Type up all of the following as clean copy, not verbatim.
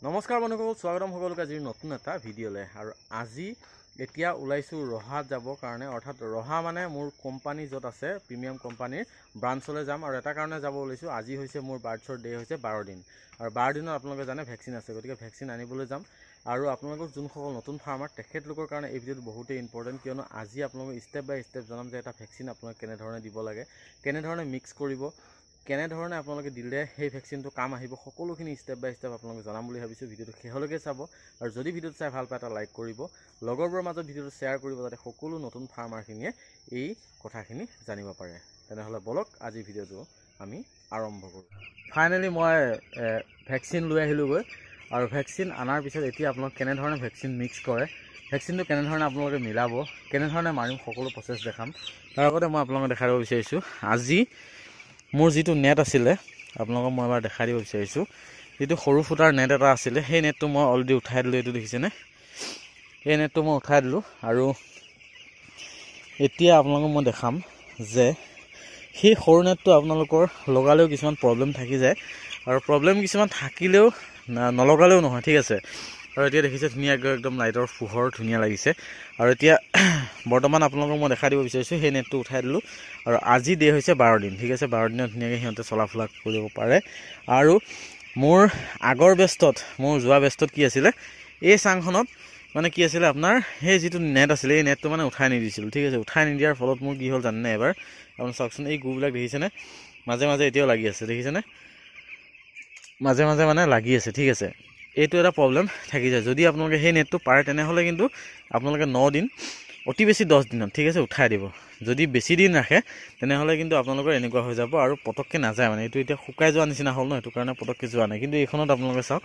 নমস্কাৰ বন্ধুসকল, স্বাগতম সকলোকে আজিৰ নতুন এটা ভিডিঅ'লৈ। আৰু আজি এতিয়া ওলাইছোঁ ৰহাত যাবৰ কাৰণে, অৰ্থাৎ ৰহা মানে মোৰ কোম্পানী য'ত আছে প্ৰিমিয়াম কোম্পানীৰ ব্ৰাঞ্চলৈ যাম। আৰু এটা কাৰণে যাব ওলাইছোঁ, আজি হৈছে মোৰ বাৰ্থৰ ডে হৈছে 12 দিন, আৰু 12 দিনত আপোনালোকে জানে ভেকচিন আছে, গতিকে ভেকচিন আনিবলৈ যাম। আৰু আপোনালোকৰ যোনসকল নতুন ফাৰ্মাৰ তেখেতলোকৰ কাৰণে এই ভিডিঅ'টো বহুতেই ইম্পৰ্টেণ্ট, কিয়নো আজি আপোনালোকক ষ্টেপ বাই ষ্টেপ জনাম যে এটা ভেকচিন আপোনালোকে কেনেধৰণে দিব লাগে, কেনেধৰণে মিক্স কৰিব, কেনেধৰণে আপোনালোকে দিলে সেই ভেকচিনটো কাম আহিব, সকলোখিনি ষ্টেপ বাই ষ্টেপ আপোনালোকে জনাম বুলি ভাবিছোঁ। ভিডিঅ'টো শেষলৈকে চাব, আৰু যদি ভিডিঅ'টো চাই ভাল পায় এটা লাইক কৰিব, লগৰবোৰৰ মাজত ভিডিঅ'টো শ্বেয়াৰ কৰিব, যাতে সকলো নতুন ফাৰ্মাৰখিনিয়ে এই কথাখিনি জানিব পাৰে। তেনেহ'লে বলক আজিৰ ভিডিঅ'টো আমি আৰম্ভ কৰোঁ। ফাইনেলি মই ভেকচিন লৈ আহিলোঁগৈ, আৰু ভেকচিন অনাৰ পিছত এতিয়া আপোনালোক কেনেধৰণে ভেকচিন মিক্স কৰে, ভেকচিনটো কেনেধৰণে আপোনালোকে মিলাব, কেনেধৰণে মাৰিম, সকলো প্ৰচেছ দেখাম। তাৰ আগতে মই আপোনালোকক দেখাব বিচাৰিছোঁ, আজি মোৰ যিটো নেট আছিলে আপোনালোকক মই এবাৰ দেখাই দিব বিচাৰিছোঁ। যিটো সৰু ফুটাৰ নেট এটা আছিলে, সেই নেটটো মই অলৰেডি উঠাই দিলোঁ। এইটো দেখিছেনে, সেই নেটটো মই উঠাই দিলোঁ। আৰু এতিয়া আপোনালোকক মই দেখাম যে সেই সৰু নেটটো আপোনালোকৰ লগালেও কিছুমান প্ৰব্লেম থাকি যায়, আৰু প্ৰব্লেম কিছুমান থাকিলেও নলগালেও নহয়, ঠিক আছে। আৰু এতিয়া দেখিছে ধুনীয়াকৈ একদম লাইটৰ পোহৰ ধুনীয়া লাগিছে। আৰু এতিয়া বৰ্তমান আপোনালোকক মই দেখাই দিব বিচাৰিছোঁ, সেই নেটটো উঠাই দিলোঁ। আৰু আজি ডে হৈছে 12 দিন, ঠিক আছে। 12 দিনত ধুনীয়াকৈ সিহঁতে চলাফুলা কৰিব পাৰে। আৰু মোৰ আগৰ বেষ্টত, মোৰ যোৱা বেষ্টত কি আছিলে, এই চাংখনত মানে কি আছিলে আপোনাৰ সেই যিটো নেট আছিলে, এই নেটটো মানে উঠাই নিদিছিলোঁ, ঠিক আছে। উঠাই নিদিয়াৰ ফলত মোৰ কি হ'ল জানেনে, এবাৰ আপুনি চাওকচোন, এই গুবিলাক দেখিছেনে, মাজে মাজে এতিয়াও লাগি আছে, দেখিছেনে, মাজে মাজে মানে লাগি আছে, ঠিক আছে। এইটো এটা প্ৰব্লেম থাকি যায়। যদি আপোনালোকে সেই নেটটো পাৰে তেনেহ'লে কিন্তু আপোনালোকে 9 দিন, অতি বেছি 10 দিনত, ঠিক আছে, উঠাই দিব। যদি বেছি দিন ৰাখে তেনেহ'লে কিন্তু আপোনালোকৰ এনেকুৱা হৈ যাব, আৰু পটককৈ নাযায়। মানে এইটো এতিয়া শুকাই যোৱা নিচিনা হ'ল ন, সেইটো কাৰণে পটককৈ যোৱা নাই। কিন্তু এইখনত আপোনালোকে চাওক,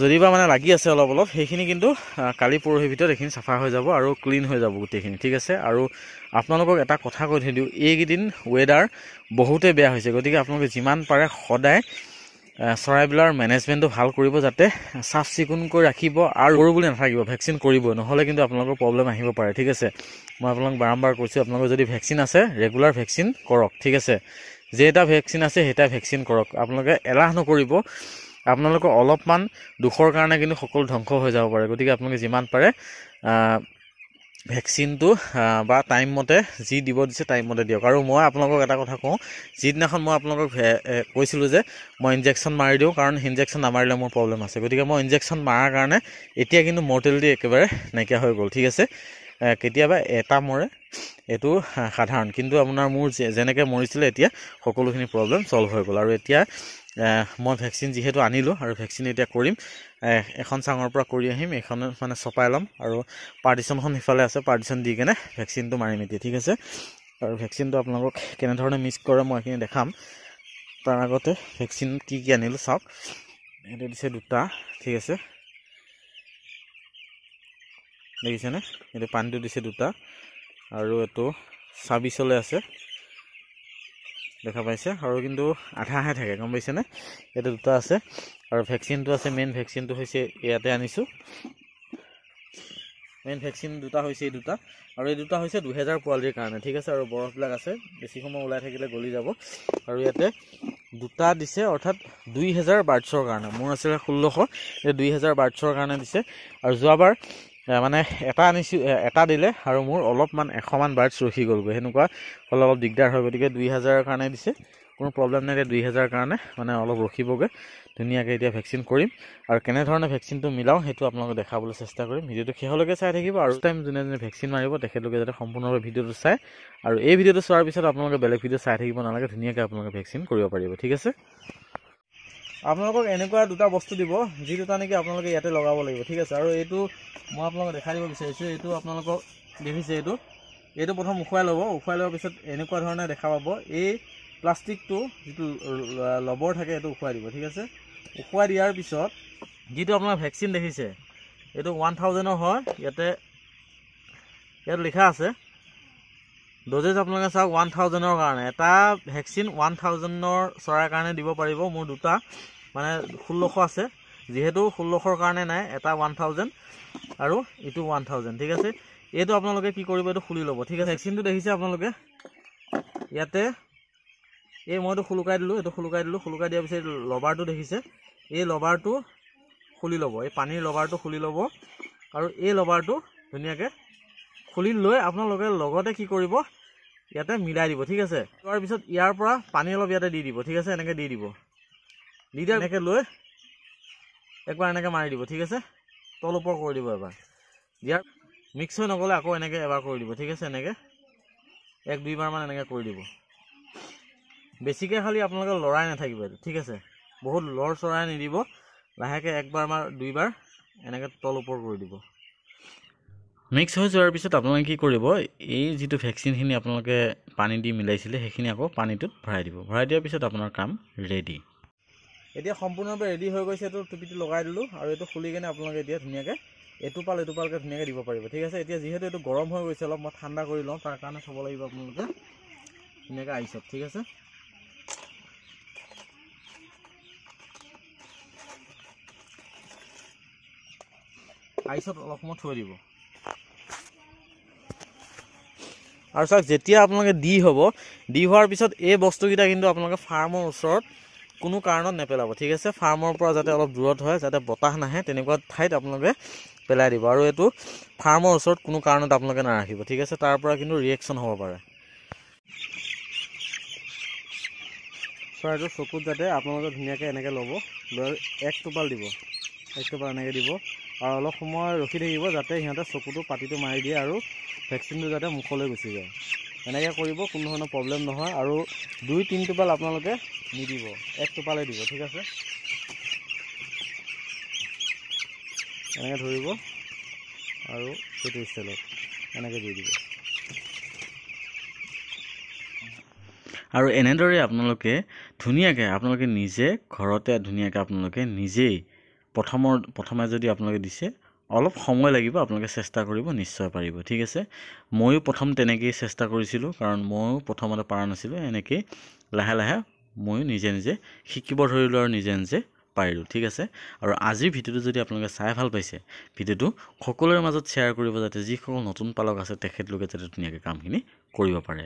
যদিবা মানে লাগি আছে অলপ অলপ, সেইখিনি কিন্তু কালি পৰহিৰ ভিতৰত এইখিনি চাফা হৈ যাব আৰু ক্লিন হৈ যাব গোটেইখিনি, ঠিক আছে। আৰু আপোনালোকক এটা কথা কৈ থৈ দিওঁ, এইকেইদিন ৱেডাৰ বহুতেই বেয়া হৈছে, গতিকে আপোনালোকে যিমান পাৰে সদায় চৰাইবিলাকৰ মেনেজমেণ্টটো ভাল কৰিব, যাতে চাফ চিকুণকৈ ৰাখিব, আৰু কৰো বুলি নাথাকিব, ভেকচিন কৰিবই, নহ'লে কিন্তু আপোনালোকৰ প্ৰব্লেম আহিব পাৰে, ঠিক আছে। মই আপোনালোক বাৰম্বাৰ কৈছোঁ, আপোনালোকৰ যদি ভেকচিন আছে ৰেগুলাৰ ভেকচিন কৰক, ঠিক আছে। যেইটা ভেকচিন আছে সেইটাই ভেকচিন কৰক, আপোনালোকে এলাহ নকৰিব। আপোনালোকৰ অলপমান দুখৰ কাৰণে কিন্তু সকলো ধ্বংস হৈ যাব পাৰে, গতিকে আপোনালোকে যিমান পাৰে ভেকচিনটো বা টাইম মতে যি দিব দিছে টাইম মতে দিয়ক। আৰু মই আপোনালোকক এটা কথা কওঁ, যিদিনাখন মই আপোনালোকক কৈছিলোঁ যে মই ইনজেকশ্যন মাৰি দিওঁ, কাৰণ ইনজেকশ্যন নামাৰিলে মোৰ প্ৰব্লেম আছে, গতিকে মই ইনজেকশ্যন মাৰাৰ কাৰণে এতিয়া কিন্তু মৰ্টেলিটি একেবাৰে নাইকিয়া হৈ গ'ল, ঠিক আছে। কেতিয়াবা এটা মৰে, এইটো সাধাৰণ, কিন্তু আপোনাৰ মোৰ যেনেকৈ মৰিছিলে এতিয়া সকলোখিনি প্ৰব্লেম ছল্ভ হৈ গ'ল। আৰু এতিয়া মই ভেকচিন যিহেতু আনিলোঁ, আৰু ভেকচিন এতিয়া কৰিম, এখন চাঙৰ পৰা কৰি আহিম, এখন মানে চপাই ল'ম, আৰু পাৰ্টিশ্যনখন সিফালে আছে, পাৰ্টিশ্যন দি কেনে ভেকচিনটো মাৰিম এতিয়া, ঠিক আছে। আৰু ভেকচিনটো আপোনালোকক কেনেধৰণে মিক্স কৰে মই এইখিনি দেখাম। তাৰ আগতে ভেকচিন কি কি আনিলোঁ চাওক, সেইটো দিছে 2টা, ঠিক আছে, দেখিছেনে, এইটো পানীটো দিছে 2টা, আৰু এইটো 26লৈ আছে, দেখা পাইছে। আৰু কিন্তু আধাহে থাকে, গম পাইছেনে, এইটো 2টা আছে। আৰু ভেকচিনটো আছে, মেইন ভেকচিনটো হৈছে ইয়াতে আনিছোঁ, মেইন ভেকচিন 2টা হৈছে এই 2টা, আৰু এই 2টা হৈছে 2000 পোৱালিৰ কাৰণে, ঠিক আছে। আৰু বৰফবিলাক আছে, বেছি সময় ওলাই থাকিলে গলি যাব। আৰু ইয়াতে 2টা দিছে, অৰ্থাৎ 2000 বাৰ্ডছৰ কাৰণে, মোৰ আছিলে 1600, এই 2000 বাৰ্ডছৰ কাৰণে দিছে। আৰু যোৱাবাৰ মানে এটা আনিছোঁ, এটা দিলে আৰু মোৰ অলপমান 100মান বাৰ্ডছ ৰখি গ'লগৈ, সেনেকুৱা হ'লে অলপ দিগদাৰ হয়, গতিকে 2000ৰ কাৰণে দিছে, কোনো প্ৰব্লেম নাই। এতিয়া 2000ৰ কাৰণে মানে অলপ ৰখিবগৈ, ধুনীয়াকৈ এতিয়া ভেকচিন কৰিম। আৰু কেনেধৰণে ভেকচিনটো মিলাওঁ সেইটো আপোনালোকে দেখাবলৈ চেষ্টা কৰিম। ভিডিঅ'টো শেষলৈকে চাই থাকিব, আৰু টাইম যোনে যোনে ভেকচিন মাৰিব তেখেতলোকে যাতে সম্পূৰ্ণভাৱে ভিডিঅ'টো চায়, আৰু এই ভিডিঅ'টো চোৱাৰ পিছত আপোনালোকে বেলেগ ভিডিঅ' চাই থাকিব নালাগে, ধুনীয়াকৈ আপোনালোকে ভেকচিন কৰিব পাৰিব, ঠিক আছে। আপোনালোকক এনেকুৱা 2টা বস্তু দিব, যি 2টা নেকি আপোনালোকে ইয়াতে লগাব লাগিব, ঠিক আছে। আৰু এইটো মই আপোনালোকক দেখাই দিব বিচাৰিছোঁ, এইটো আপোনালোকক দেখিছে, এইটো প্ৰথম উখুৱাই ল'ব, উখুৱাই লোৱাৰ পিছত এনেকুৱা ধৰণে দেখা পাব, এই প্লাষ্টিকটো যিটো লবৰ থাকে এইটো উখুৱাই দিব, ঠিক আছে। উখুৱাই দিয়াৰ পিছত যিটো আপোনাৰ ভেকচিন দেখিছে, এইটো 1000ৰ হয়, ইয়াত লিখা আছে ড'জেজ, আপোনালোকে চাওক 1000ৰ কাৰণে, এটা ভেকচিন 1000ৰ চৰাইৰ কাৰণে দিব পাৰিব। মোৰ 2টা মানে 1600 আছে, যিহেতু 1600ৰ কাৰণে নাই, এটা 1000 আৰু এইটো 1000, ঠিক আছে। এইটো আপোনালোকে কি কৰিব, এইটো খুলি ল'ব, ঠিক আছে। ভেকচিনটো দেখিছে আপোনালোকে, ইয়াতে এই মইতো খুলুকাই দিলোঁ, এইটো খুলুকাই দিলোঁ, খুলুকাই দিয়াৰ পিছত লবাৰটো দেখিছে, এই লবাৰটো খুলি ল'ব, এই পানীৰ লবাৰটো খুলি ল'ব আৰু এই লবাৰটো ধুনীয়াকৈ খুলি লৈ আপোনালোকে লগতে কি কৰিব ইয়াতে মিলাই দিব ঠিক আছে। তাৰ পিছত ইয়াৰ পৰা পানী অলপ ইয়াতে দি দিব ঠিক আছে, এনেকৈ দি দিব, দি দিয়া এনেকৈ লৈ একবাৰ এনেকৈ মাৰি দিব ঠিক আছে, তল ওপৰ কৰি দিব এবাৰ, দিয়াৰ মিক্স হৈ নগ'লে আকৌ এনেকৈ এবাৰ কৰি দিব ঠিক আছে, এনেকৈ 1-2বাৰমান এনেকৈ কৰি দিব। বেছিকৈ খালি আপোনালোকে লৰাই নাথাকিব ঠিক আছে, বহুত লৰ চৰাই নিদিব, লাহেকৈ 1-2বাৰ এনেকৈ তল ওপৰ কৰি দিব। মিক্স হৈ যোৱাৰ পিছত আপোনালোকে কি কৰিব, এই যিটো ভেকচিনখিনি আপোনালোকে পানী দি মিলাইছিলে সেইখিনি আকৌ পানীটোত ভৰাই দিব। ভৰাই দিয়াৰ পিছত আপোনাৰ কাম ৰেডি। এতিয়া সম্পূৰ্ণভাৱে ৰেডি হৈ গৈছে, এইটো টুপিটো লগাই দিলোঁ আৰু এইটো খুলি কিনে আপোনালোকে এতিয়া ধুনীয়াকৈ এটোপালকৈ ধুনীয়াকৈ দিব পাৰিব ঠিক আছে। এতিয়া যিহেতু এইটো গৰম হৈ গৈছে অলপ, মই ঠাণ্ডা কৰি লওঁ, তাৰ কাৰণে থ'ব লাগিব আপোনালোকে ধুনীয়াকৈ আইচত ঠিক আছে। আইচত অলপ সময় থৈ দিব আৰু চাওক যেতিয়া আপোনালোকে দি হ'ব, দি হোৱাৰ পিছত এই বস্তুকেইটা কিন্তু আপোনালোকে ফাৰ্মৰ ওচৰত কোনো কাৰণত নেপেলাব ঠিক আছে। ফাৰ্মৰ পৰা যাতে অলপ দূৰত হয়, যাতে বতাহ নাহে তেনেকুৱা ঠাইত আপোনালোকে পেলাই দিব, আৰু এইটো ফাৰ্মৰ ওচৰত কোনো কাৰণত আপোনালোকে নাৰাখিব ঠিক আছে, তাৰ পৰা কিন্তু ৰিয়েকশ্যন হ'ব পাৰে। চৰাইটোৰ চকুত যাতে আপোনালোকে ধুনীয়াকৈ এনেকৈ ল'ব, লৈ 1 টোপাল দিব, 1 টোপাল এনেকৈ দিব আৰু অলপ সময় ৰখি থাকিব যাতে সিহঁতে চকুটো পাতিটো মাৰি দিয়ে আৰু ভেকচিনটো যাতে মুখলৈ গুচি যায়। এনেকৈ কৰিব, কোনো ধৰণৰ প্ৰব্লেম নহয়। আৰু 2-3 টোপাল আপোনালোকে নিদিব, 1 টোপালে দিব ঠিক আছে। এনেকৈ ধৰিব আৰু সেইটো ষ্টাইলত এনেকৈ দি দিব। আৰু এনেদৰে আপোনালোকে ধুনীয়াকৈ নিজে ঘৰতে ধুনীয়াকৈ আপোনালোকে নিজেই প্ৰথমে যদি আপোনালোকে দিছে অলপ সময় লাগিব, আপোনালোকে চেষ্টা কৰিব, নিশ্চয় পাৰিব ঠিক আছে। ময়ো প্ৰথম তেনেকৈয়ে চেষ্টা কৰিছিলোঁ, কাৰণ ময়ো প্ৰথমতে পৰা নাছিলোঁ, এনেকৈয়ে লাহে লাহে ময়ো নিজে শিকিব ধৰিলোঁ আৰু নিজে পাৰিলোঁ ঠিক আছে। আৰু আজিৰ ভিডিঅ'টো যদি আপোনালোকে চাই ভাল পাইছে, ভিডিঅ'টো সকলোৰে মাজত শ্বেয়াৰ কৰিব, যাতে যিসকল নতুন পালক আছে তেখেতলোকে যাতে ধুনীয়াকৈ কামখিনি কৰিব পাৰে।